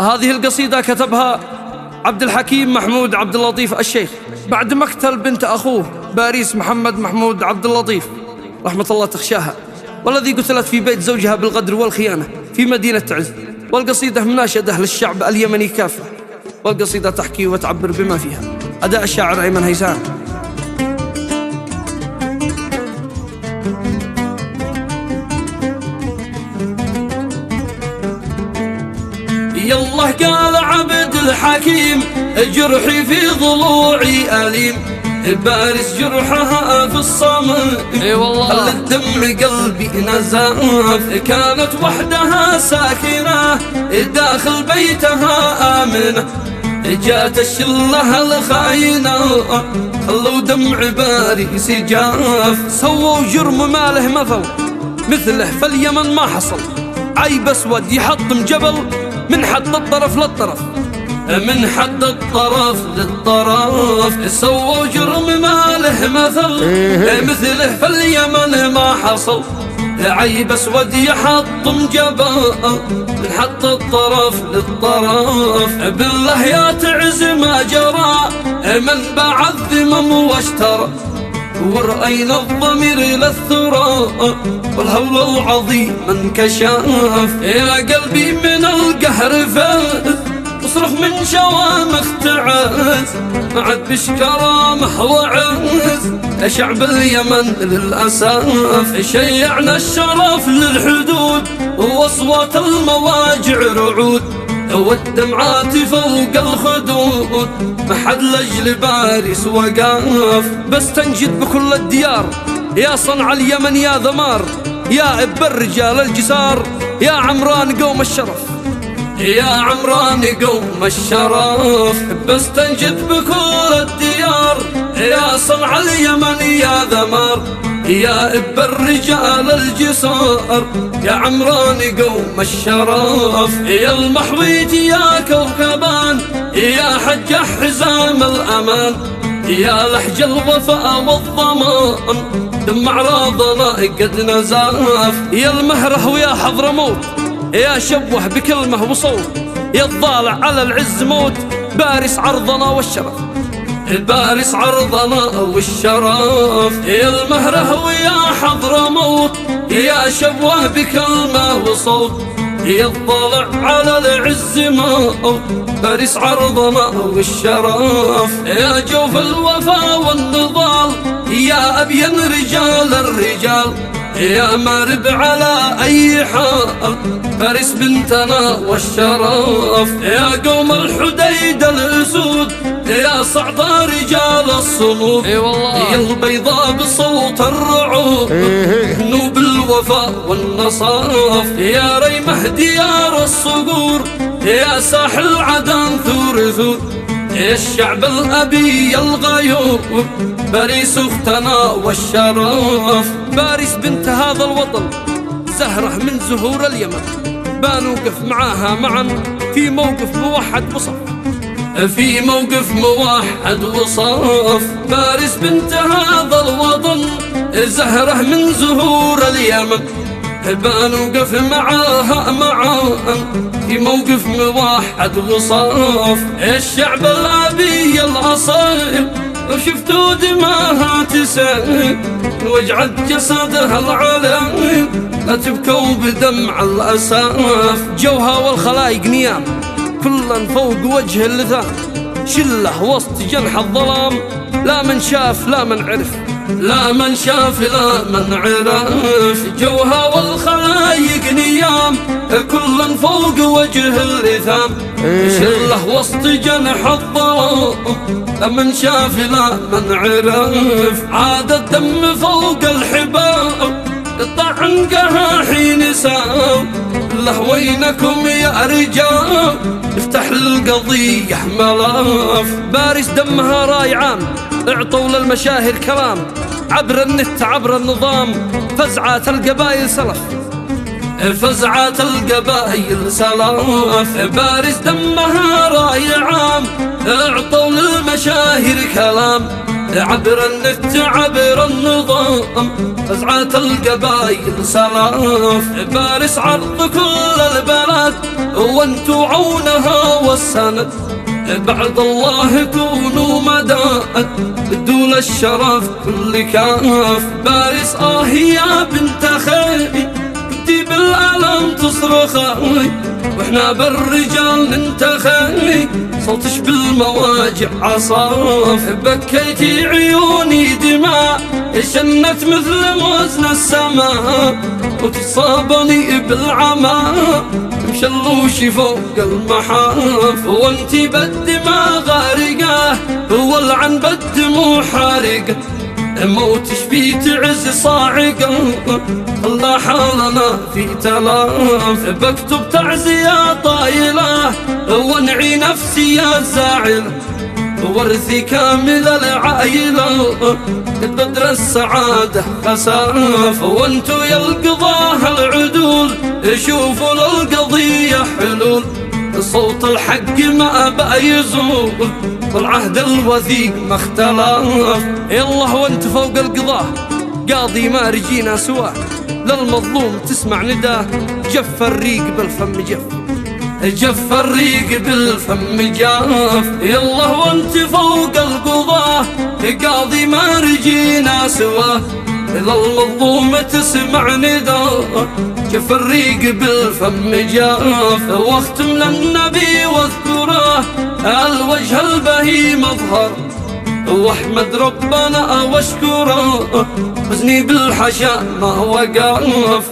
هذه القصيدة كتبها عبد الحكيم محمود عبد اللطيف الشيخ بعد مقتل بنت أخوه باريس محمد محمود عبد اللطيف رحمة الله تخشاها، والذي قتلت في بيت زوجها بالغدر والخيانة في مدينة عز. والقصيدة مناشدة للشعب اليمني كافة، والقصيدة تحكي وتعبر بما فيها. أداء الشاعر أيمن هيثم. يالله قال عبد الحكيم جرحي في ضلوعي أليم، بارس جرحها في الصمت خلى الدمع قلبي نزف. كانت وحدها ساكنة داخل بيتها آمنة، جات الشلة الخاينة خلوا دمع بارس جاف. سووا جرم ما له مثله في اليمن ما حصل، عيب اسود يحطم جبل من حد الطرف للطرف، من حد الطرف للطرف. سووا جرم ما له مثله في اليمن ما حصل، عيب اسود يحطم جبل من حد الطرف للطرف. بالله يا تعز ما جرى من باع الذمم واشترى، ورأينا الضمير للثرى والهول العظيم انكشف. يا قلبي من القهر فاز اصرخ من شوامخ تعز، ما عاد بش كرامه وعز. شعب اليمن للأسف شيعنا الشرف للحدود، واصوات المواجع رعود، والدمعات فوق الخدود، ما حد لجل بارس وقاف. بس تنجد بكل الديار يا صنع اليمن يا ذمار، يا اب الرجال الجسار، يا عمران قوم الشرف، يا عمران قوم الشرف. بس تنجد بكل الديار يا صنع اليمن يا ذمار، يا اب الرجال الجسار، يا عمران قوم الشرف. يا المحويج يا كوكبان، يا حج حزام الأمان، يا لحج الوفاء والضمان، دمع راضنا قد نزاف. يا المهره ويا حضرموت، يا شبه بكلمه وصوت، يا الضالع على العز موت، بارس عرضنا والشرف، بارس عرضنا والشرف. يا المهره ويا حضرموت، يا شبوه بكلمه وصوت، يا الضالع على العز موت، بارس عرضنا والشرف. يا جوف الوفا والنضال، يا أبين رجال الرجال، يا مارب على أي حال، فارس بنتنا والشرف. يا قوم الحديد الأسود، يا صعدة رجال الصمود، يا البيضاء بصوت الرعود، نوب الوفاء والنصاف. يا ريمه ديار الصقور، يا ساحل عدن ثور ثور، يا الشعب الأبي الغيور، باريس اختنا والشرف. باريس بنت هذا الوطن زهرة من زهور اليمن، بنوقف معاها معا في موقف موحد وصف، في موقف موحد وصف. باريس بنت هذا الوطن زهرة من زهور اليمن، بنوقف معاها معا في موقف موحد وصف. الشعب الأبي الأصيل لو شفتوا دماها تسيل، وجعت جسدها العلم لا تبكوا بدمع الأسف. جوها والخلايق نيام كلا فوق وجه اللثام، شله وسط جنح الظلام، لا من شاف لا من عرف، لا من شاف لا من عرف. جوها والخلايق نيام كلا فوق وجه اللثام، شله وسط جنح الظلام، لا من شاف لا من عرف. عاد الدم فوق الحباب قطع عنقها حين سام، له وينكم يا رجال افتح القضية ملاف. بارس دمها رايعان اعطوا للمشاهير كلام، عبر النت عبر النظام، فزعات القبائل سلف، فزعات القبائل سلف. بارس دمها رايعان اعطوا للمشاهير كلام، عبر النت عبر النظام، فزعات القبائل سلف. بارس عرض كل البلد وانتو عونها والسند، بعد الله كونوا مداد، بدول الشرف كل كاف. باريس يا بنت خيري، انتي بالألم تصرخي، واحنا بالرجال ننتخي، صوتش بالمواجع عصاف. بكيتي عيوني دماء، شنت مثل وزن السماء، وتصابني بالعمى مشلوشي فوق المحاف. وانتي بالدماء غارقة، والعن بالدموع حارقة، موتش في تعز صاعقة، خلى حالنا في تلاف. بكتب تعزية طايلة، وانعي نفسي يا زاعلة، ورثي كامل العائلة، بدر السعادة خساف. وانتو يا القضاه العدول، شوفوا للقضية حلول، صوت الحق ما بقى يزول، والعهد الوثيق ما اختلف. يالله وانت فوق القضاة قاضي ما رجينا سواه، للمظلوم تسمع نداه، جف الريق بالفم جف، جف الريق بالفم جاف. يالله وانت فوق القضاة قاضي ما رجينا سواه، للمظلوم تسمع نداه، جف الريق بالفم جاف. واختم للنبي واذكره، الوجه البهي مظهر، واحمد ربنا واشكره، حزني بالحشا ما وقف.